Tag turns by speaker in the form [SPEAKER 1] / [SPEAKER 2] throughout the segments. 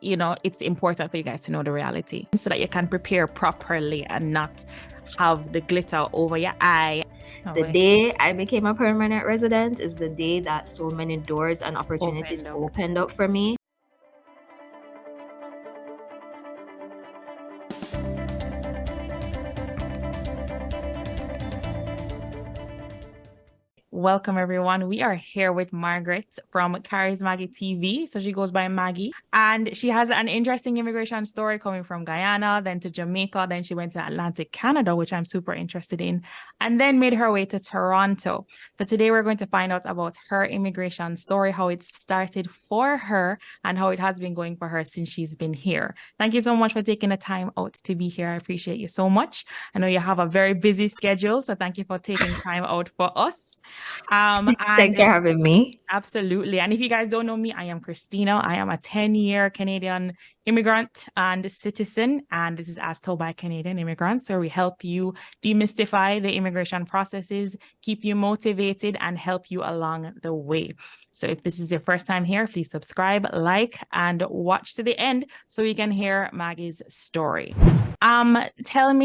[SPEAKER 1] it's important for you guys to know the reality so that you can prepare properly and not have the glitter over your eye.
[SPEAKER 2] The day I became a permanent resident is the day that so many doors and opportunities opened up for me.
[SPEAKER 1] Welcome, everyone. We are here with Margaret from Charis Maggie TV. So she goes by Maggie. And she has an interesting immigration story coming from Guyana, then to Jamaica. Then she went to Atlantic Canada, which I'm super interested in, and then made her way to Toronto. So today we're going to find out about her immigration story, how it started for her, and how it has been going for her since she's been here. Thank you so much for taking the time out to be here. I appreciate you so much. I know you have a very busy schedule, so thank you for taking time out for us.
[SPEAKER 2] Thanks for having me.
[SPEAKER 1] Absolutely. And if you guys don't know me, I am Christina. I am a 10-year Canadian immigrant and citizen, and this is As Told by Canadian Immigrants, where we help you demystify the immigration processes, keep you motivated, and help you along the way. So if this is your first time here, please subscribe, like, and watch to the end so you can hear Maggie's story. Help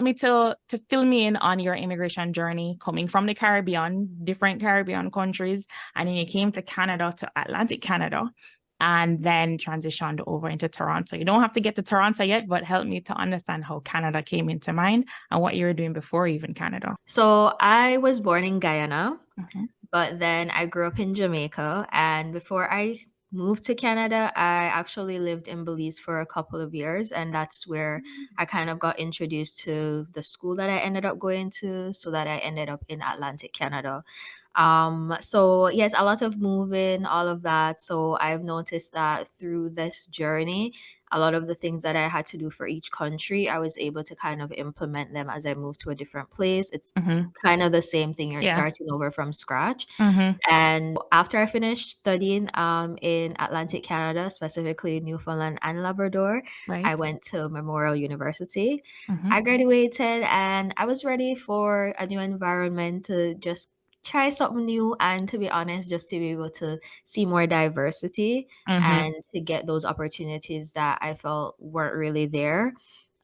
[SPEAKER 1] me to fill me in on your immigration journey coming from the Caribbean, different Caribbean countries, and then you came to Canada, to Atlantic Canada, and then transitioned over into Toronto. You don't have to get to Toronto yet, but help me to understand how Canada came into mind and what you were doing before even Canada.
[SPEAKER 2] So I was born in Guyana, but then I grew up in Jamaica, and before I moved to Canada, I actually lived in Belize for a couple of years, and that's where I kind of got introduced to the school that I ended up going to, so that I ended up in Atlantic Canada. So yes, a lot of moving, all of that. So I've noticed that through this journey, a lot of the things that I had to do for each country, I was able to kind of implement them as I moved to a different place. It's kind of the same thing. You're starting over from scratch. And after I finished studying in Atlantic Canada, specifically Newfoundland and Labrador, I went to Memorial University. I graduated and I was ready for a new environment to just try something new, and to be honest, just to be able to see more diversity and to get those opportunities that I felt weren't really there.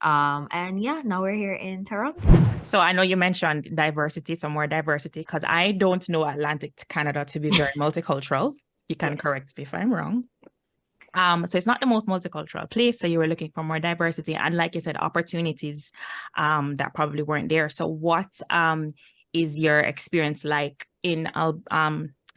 [SPEAKER 2] And yeah, now we're here in Toronto.
[SPEAKER 1] So I know you mentioned diversity, some more diversity, because I don't know Atlantic Canada to be very multicultural. You can correct me if I'm wrong. So it's not the most multicultural place. So you were looking for more diversity and, like you said, opportunities that probably weren't there. So what is your experience like in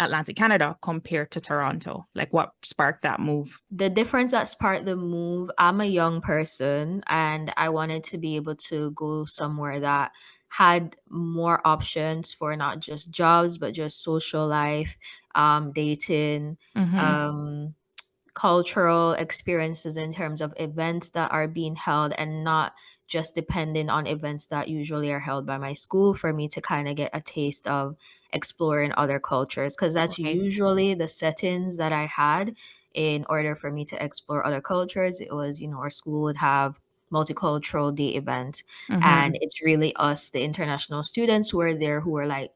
[SPEAKER 1] Atlantic Canada compared to Toronto? Like, what sparked that move?
[SPEAKER 2] The difference that sparked the move, I'm a young person and I wanted to be able to go somewhere that had more options for not just jobs, but just social life, dating, cultural experiences in terms of events that are being held, and not just depending on events that usually are held by my school, for me to kind of get a taste of exploring other cultures, because that's usually the settings that I had in order for me to explore other cultures. It was, our school would have multicultural day event, and it's really us, the international students, who are there, who are like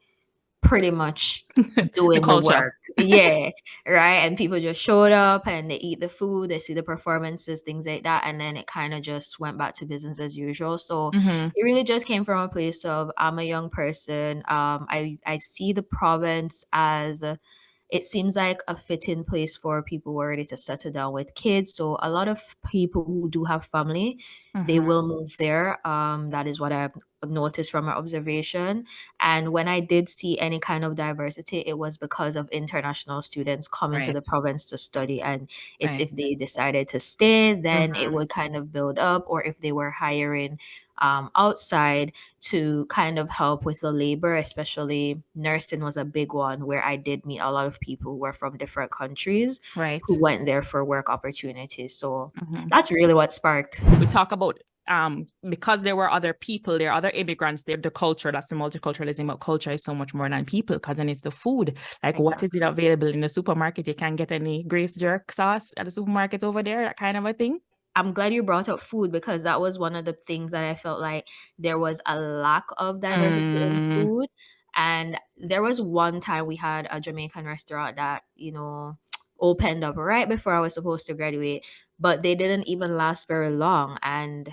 [SPEAKER 2] pretty much doing the work. Yeah, right. And people just showed up and they eat the food, they see the performances, things like that, and then it kind of just went back to business as usual. So it really just came from a place of, I'm a young person. I see the province as it seems like a fitting place for people who are ready to settle down with kids. So a lot of people who do have family, they will move there. That is what I've noticed from my observation. And when I did see any kind of diversity, it was because of international students coming to the province to study. And it's if they decided to stay, then it would kind of build up, or if they were hiring outside to kind of help with the labor, especially nursing was a big one, where I did meet a lot of people who were from different countries who went there for work opportunities. So that's really what sparked.
[SPEAKER 1] We talk about because there were other people, there are other immigrants, there, the culture, that's the multiculturalism, but culture is so much more than people, because then it's the food. Like, what is it available in the supermarket? You can't get any Grace jerk sauce at the supermarket over there, that kind of a thing.
[SPEAKER 2] I'm glad you brought up food, because that was one of the things that I felt like there was a lack of diversity in food. And there was one time we had a Jamaican restaurant that, opened up right before I was supposed to graduate. but they didn't even last very long. And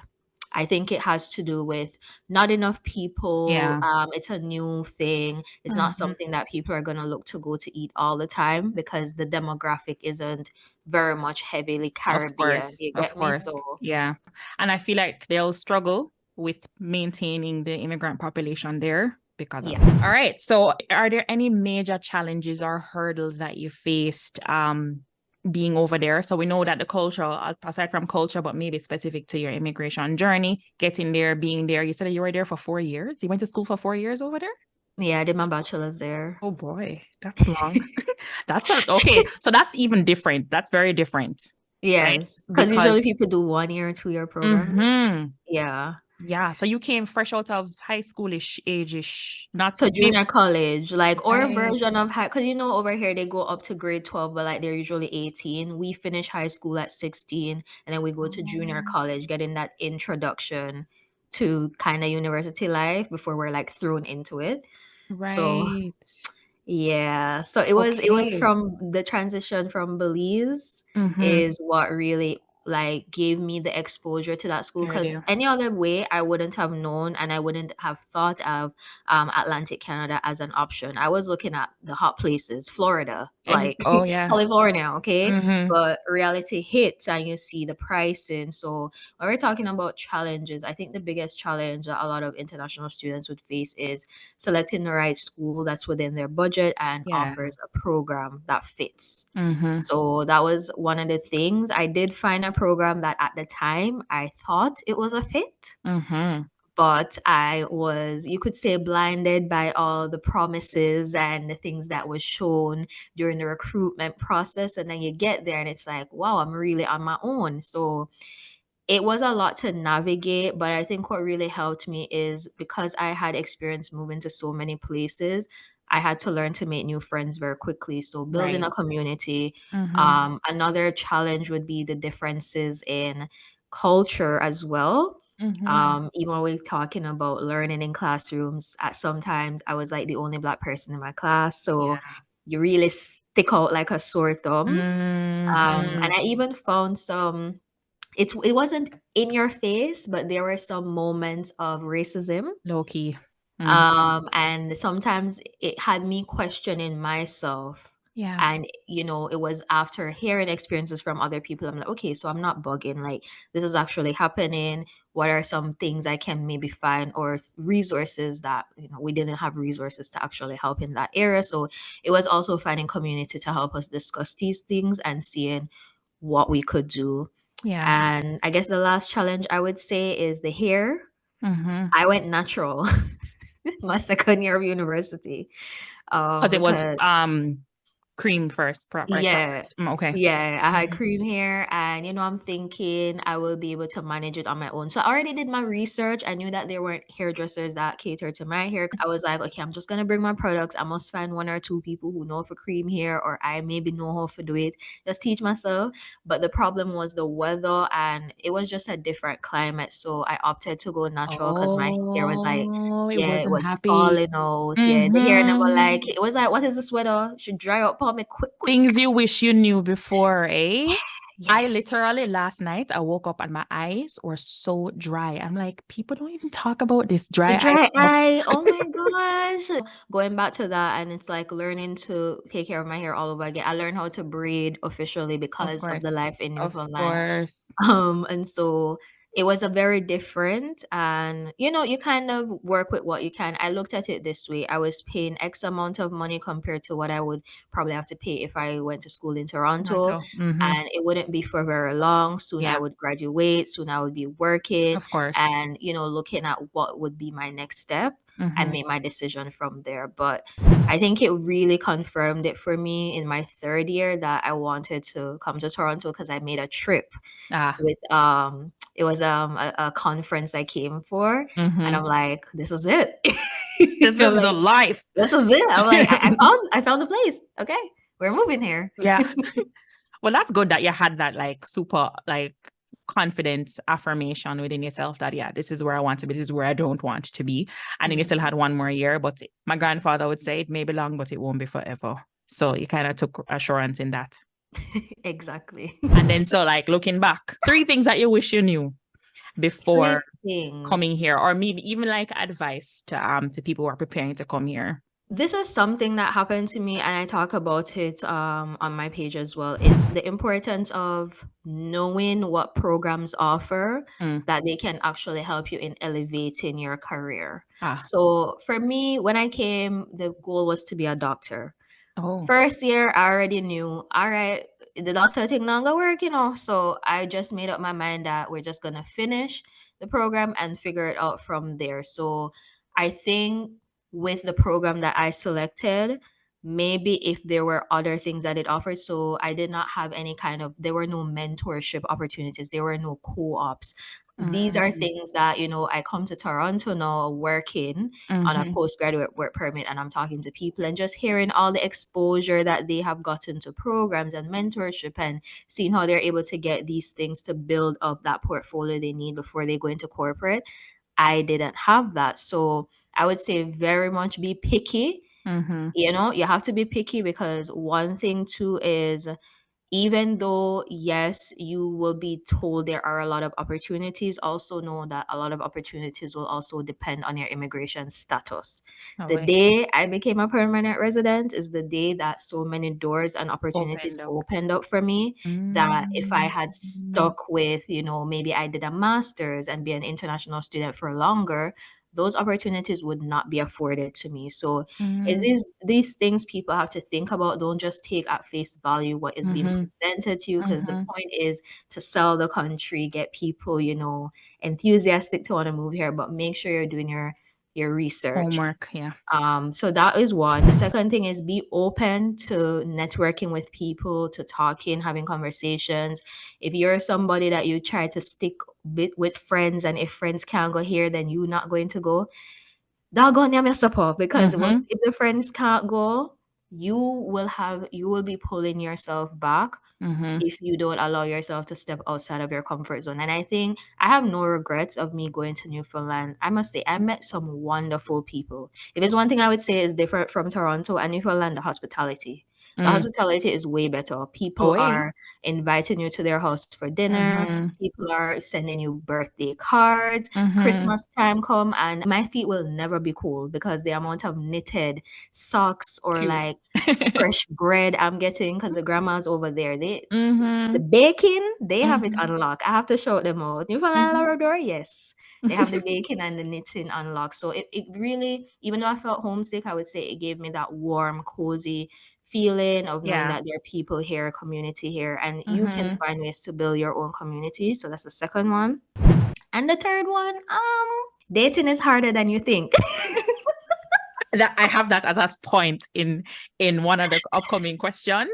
[SPEAKER 2] I think it has to do with not enough people.
[SPEAKER 1] Yeah.
[SPEAKER 2] It's a new thing. It's not
[SPEAKER 1] Mhm.
[SPEAKER 2] something that people are going to look to go to eat all the time because the demographic isn't very much heavily
[SPEAKER 1] Of
[SPEAKER 2] Caribbean.
[SPEAKER 1] course,
[SPEAKER 2] You
[SPEAKER 1] of
[SPEAKER 2] get me?
[SPEAKER 1] course.
[SPEAKER 2] So,
[SPEAKER 1] Yeah. And I feel like they'll struggle with maintaining the immigrant population there because of
[SPEAKER 2] yeah.
[SPEAKER 1] that. All right. So are there any major challenges or hurdles that you faced being over there? So we know that the culture, aside from culture, but maybe specific to your immigration journey, getting there, being there. You said that you were there for 4 years. You went to school for 4 years over there?
[SPEAKER 2] Yeah, I did my bachelor's there.
[SPEAKER 1] Oh boy, that's long. Okay. So that's even different. That's very different, right?
[SPEAKER 2] Yes, because usually
[SPEAKER 1] Because
[SPEAKER 2] people do 1 year or 2 year program.
[SPEAKER 1] mhm.
[SPEAKER 2] Yeah.
[SPEAKER 1] Yeah, so you came fresh out of high schoolish age-ish, not
[SPEAKER 2] So
[SPEAKER 1] maybe,
[SPEAKER 2] junior college, like, or a
[SPEAKER 1] right.
[SPEAKER 2] version of high, because over here they go up to grade 12, but like they're usually 18. We finish high school at 16, and then we go to junior
[SPEAKER 1] Oh,
[SPEAKER 2] college, getting that introduction to kind of university life before we're like thrown into it. So
[SPEAKER 1] right.
[SPEAKER 2] yeah, so it was
[SPEAKER 1] Okay.
[SPEAKER 2] from the transition from Belize
[SPEAKER 1] Mm-hmm.
[SPEAKER 2] is what really like gave me the exposure to that school,
[SPEAKER 1] Good
[SPEAKER 2] because
[SPEAKER 1] idea.
[SPEAKER 2] any other way I wouldn't have known, and I wouldn't have thought of Atlantic Canada as an option. I was looking at the hot places, Florida, like
[SPEAKER 1] Oh yeah.
[SPEAKER 2] California, okay?
[SPEAKER 1] Mm-hmm.
[SPEAKER 2] But reality hits and you see the pricing. So when we're talking about challenges, I think the biggest challenge that a lot of international students would face is selecting the right school that's within their budget and
[SPEAKER 1] Yeah.
[SPEAKER 2] offers a program that fits.
[SPEAKER 1] Mm-hmm.
[SPEAKER 2] So that was one of the things. I did find a program that at the time I thought it was a fit,
[SPEAKER 1] Mm-hmm.
[SPEAKER 2] but I was, you could say, blinded by all the promises and the things that was shown during the recruitment process. And then you get there and it's like, wow, I'm really on my own. So it was a lot to navigate, but I think what really helped me is because I had experience moving to so many places, I had to learn to make new friends very quickly. So building
[SPEAKER 1] Right.
[SPEAKER 2] a community.
[SPEAKER 1] Mm-hmm.
[SPEAKER 2] Another challenge would be the differences in culture as well.
[SPEAKER 1] Mm-hmm.
[SPEAKER 2] Even when we're talking about learning in classrooms, at sometimes I was like the only Black person in my class. So
[SPEAKER 1] Yeah.
[SPEAKER 2] you really stick out like a sore thumb. And
[SPEAKER 1] Mm-hmm.
[SPEAKER 2] I even found some, it wasn't in your face, but there were some moments of racism.
[SPEAKER 1] Low key. Mm-hmm.
[SPEAKER 2] And sometimes it had me questioning myself.
[SPEAKER 1] Yeah.
[SPEAKER 2] And it was after hearing experiences from other people. I'm like, okay, so I'm not bugging. Like, this is actually happening. What are some things I can maybe find, or resources that we didn't have resources to actually help in that area? So it was also finding community to help us discuss these things and seeing what we could do.
[SPEAKER 1] Yeah.
[SPEAKER 2] And I guess the last challenge I would say is the hair.
[SPEAKER 1] Mm-hmm.
[SPEAKER 2] I went natural my second year of university.
[SPEAKER 1] Because it was
[SPEAKER 2] Because
[SPEAKER 1] cream first, right?
[SPEAKER 2] yeah.
[SPEAKER 1] First. Okay.
[SPEAKER 2] Yeah, I had
[SPEAKER 1] Mm-hmm.
[SPEAKER 2] cream hair, and I'm thinking I will be able to manage it on my own. So I already did my research. I knew that there weren't hairdressers that cater to my hair. I was like, okay, I'm just gonna bring my products. I must find one or two people who know for cream hair, or I maybe know how to do it. Just teach myself. But the problem was the weather, and it was just a different climate. So I opted to go natural because my hair was like,
[SPEAKER 1] Oh, it
[SPEAKER 2] yeah, it
[SPEAKER 1] wasn't
[SPEAKER 2] was
[SPEAKER 1] happy.
[SPEAKER 2] falling out. Yeah, the hair never like
[SPEAKER 1] Mm-hmm.
[SPEAKER 2] it. It was like, what is the sweater? Should dry up on me quick, quick.
[SPEAKER 1] Things you wish you knew before, eh? I
[SPEAKER 2] Yes.
[SPEAKER 1] literally last night I woke up and my eyes were so dry. I'm like, people don't even talk about this
[SPEAKER 2] The
[SPEAKER 1] dry eye
[SPEAKER 2] dry
[SPEAKER 1] stuff.
[SPEAKER 2] eye. Oh my gosh. Going back to that, and it's like learning to take care of my hair all over again. I learned how to braid officially
[SPEAKER 1] Of
[SPEAKER 2] because of the
[SPEAKER 1] course.
[SPEAKER 2] life in
[SPEAKER 1] Of
[SPEAKER 2] Newfoundland.
[SPEAKER 1] course.
[SPEAKER 2] And so it was a very different, and you kind of work with what you can. I looked at it this way. I was paying X amount of money compared to what I would probably have to pay if I went to school in Toronto,
[SPEAKER 1] Tomato. Mm-hmm.
[SPEAKER 2] and it wouldn't be for very long. Soon I
[SPEAKER 1] Yeah,
[SPEAKER 2] would graduate, soon I would be working,
[SPEAKER 1] of course.
[SPEAKER 2] and looking at what would be my next step and
[SPEAKER 1] Mm-hmm.
[SPEAKER 2] make my decision from there. But I think it really confirmed it for me in my third year that I wanted to come to Toronto, because I made a trip
[SPEAKER 1] Ah.
[SPEAKER 2] with it was a conference I came for, and
[SPEAKER 1] Mm-hmm.
[SPEAKER 2] I'm like, this is it.
[SPEAKER 1] This
[SPEAKER 2] I'm
[SPEAKER 1] is the
[SPEAKER 2] like,
[SPEAKER 1] life.
[SPEAKER 2] this is it. I'm like, I found a place. Okay, we're moving here.
[SPEAKER 1] Yeah. Well, that's good that you had that like super like confident affirmation within yourself that yeah, this is where I want to be, this is where I don't want to be. And then you still
[SPEAKER 2] Mhm.
[SPEAKER 1] had 1 more year, but my grandfather would say it may be long, but it won't be forever. So you kind of took assurance in that.
[SPEAKER 2] Exactly.
[SPEAKER 1] And then, so like looking back, 3 things that you wish you knew
[SPEAKER 2] 3
[SPEAKER 1] before coming
[SPEAKER 2] things.
[SPEAKER 1] here, or maybe even like advice to people who are preparing to come here.
[SPEAKER 2] This is something that happened to me, and I talk about it on my page as well. It's the importance of knowing what programs offer
[SPEAKER 1] Mm.
[SPEAKER 2] that they can actually help you in elevating your career.
[SPEAKER 1] Ah.
[SPEAKER 2] So for me, when I came, the goal was to be a doctor.
[SPEAKER 1] Oh.
[SPEAKER 2] First year, I already knew, all right, the doctor thing not gonna work, So I just made up my mind that we're just gonna finish the program and figure it out from there. So I think with the program that I selected, maybe if there were other things that it offered, so I did not have any kind of, there were no mentorship opportunities, there were no co-ops. These are
[SPEAKER 1] Mm.
[SPEAKER 2] things that, I come to Toronto now working on a
[SPEAKER 1] Mhm.
[SPEAKER 2] postgraduate work permit, and I'm talking to people and just hearing all the exposure that they have gotten to programs and mentorship, and seeing how they're able to get these things to build up that portfolio they need before they go into corporate. I didn't have that. So I would say very much be picky.
[SPEAKER 1] Mhm.
[SPEAKER 2] You have to be picky, because one thing too is, even though, yes, you will be told there are a lot of opportunities, also know that a lot of opportunities will also depend on your immigration status.
[SPEAKER 1] Oh,
[SPEAKER 2] The
[SPEAKER 1] wait.
[SPEAKER 2] day I became a permanent resident is the day that so many doors and opportunities
[SPEAKER 1] Opened up.
[SPEAKER 2] opened up for me, that if I had
[SPEAKER 1] Mm.
[SPEAKER 2] stuck with, maybe I did a master's and be an international student for longer, those opportunities would not be afforded to me. So is
[SPEAKER 1] Mm.
[SPEAKER 2] these things people have to think about. Don't just take at face value what is being
[SPEAKER 1] Mhm.
[SPEAKER 2] presented to you, because the
[SPEAKER 1] Mhm.
[SPEAKER 2] point is to sell the country, get people, enthusiastic to want to move here, but make sure you're doing your research.
[SPEAKER 1] Homework, yeah.
[SPEAKER 2] So that is one. The second thing is be open to networking with people, to talking, having conversations. If you're somebody that you try to stick with friends, and if friends can't go here, then you're not going to go, doggone ya mess up, because once,
[SPEAKER 1] Mhm.
[SPEAKER 2] if the friends can't go, you will be pulling yourself back
[SPEAKER 1] Mhm.
[SPEAKER 2] if you don't allow yourself to step outside of your comfort zone. And I think I have no regrets of me going to Newfoundland. I must say I met some wonderful people. If there's one thing I would say is different from Toronto and Newfoundland, the hospitality. The
[SPEAKER 1] Mm.
[SPEAKER 2] hospitality is way better.
[SPEAKER 1] Oh,
[SPEAKER 2] People
[SPEAKER 1] wait.
[SPEAKER 2] are inviting you to their house for dinner.
[SPEAKER 1] Mhm.
[SPEAKER 2] People are sending you birthday cards.
[SPEAKER 1] Mhm.
[SPEAKER 2] Christmas time come, and my feet will never be cold, because the amount of knitted socks or
[SPEAKER 1] Cute.
[SPEAKER 2] like fresh bread I'm getting, because the grandmas over there, the
[SPEAKER 1] Mhm.
[SPEAKER 2] baking, they have it
[SPEAKER 1] Mhm.
[SPEAKER 2] unlocked. I have to show them out. Newfoundland
[SPEAKER 1] Mhm.
[SPEAKER 2] Labrador, yes. They have the baking and the knitting unlocked. So it really, even though I felt homesick, I would say it gave me that warm, cozy feeling of knowing
[SPEAKER 1] Yeah.
[SPEAKER 2] that there are people here, community here, and you can
[SPEAKER 1] Mhm.
[SPEAKER 2] find ways to build your own community. So that's the second one. And the third one, dating is harder than you think.
[SPEAKER 1] That I have that as a point in one of the upcoming questions,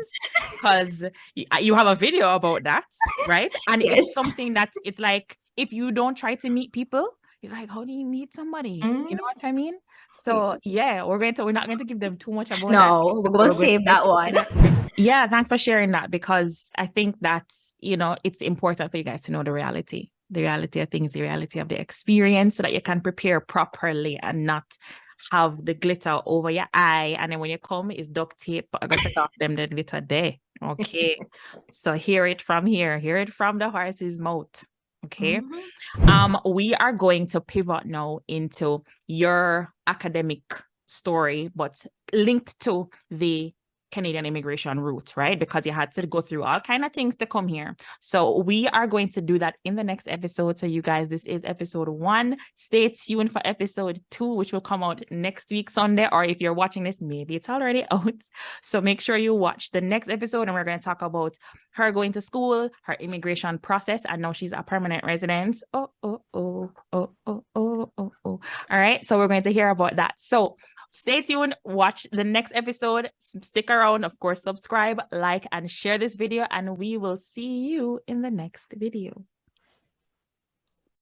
[SPEAKER 1] because you have a video about that, right? And it's
[SPEAKER 2] Yes.
[SPEAKER 1] something that it's like, if you don't try to meet people, it's like, how do you meet somebody? You know
[SPEAKER 2] Mm,
[SPEAKER 1] what I mean? So yeah, we're not going to give them too much about that.
[SPEAKER 2] no, we're going
[SPEAKER 1] We're
[SPEAKER 2] to
[SPEAKER 1] going to
[SPEAKER 2] save
[SPEAKER 1] get
[SPEAKER 2] that
[SPEAKER 1] to
[SPEAKER 2] one.
[SPEAKER 1] yeah, thanks for sharing that, because I think that's, it's important for you guys to know the reality of things, the reality of the experience, so that you can prepare properly and not have the glitter over your eye. And then when you come, it's duct tape. I got to take off them the glitter there. Okay. So hear it from here. Hear it from the horse's mouth. Okay.
[SPEAKER 2] Mhm.
[SPEAKER 1] We are going to pivot now into your academic story, but linked to the Canadian immigration route, right? Because you had to go through all kind of things to come here. So we are going to do that in the next episode. So you guys, this is episode 1. Stay tuned for episode 2, which will come out next week, Sunday. Or if you're watching this, maybe it's already out. So make sure you watch the next episode, and we're going to talk about her going to school, her immigration process, and now she's a permanent resident. Oh. All right. So we're going to hear about that. So stay tuned, watch the next episode, stick around, of course, subscribe, like, and share this video, and we will see you in the next video.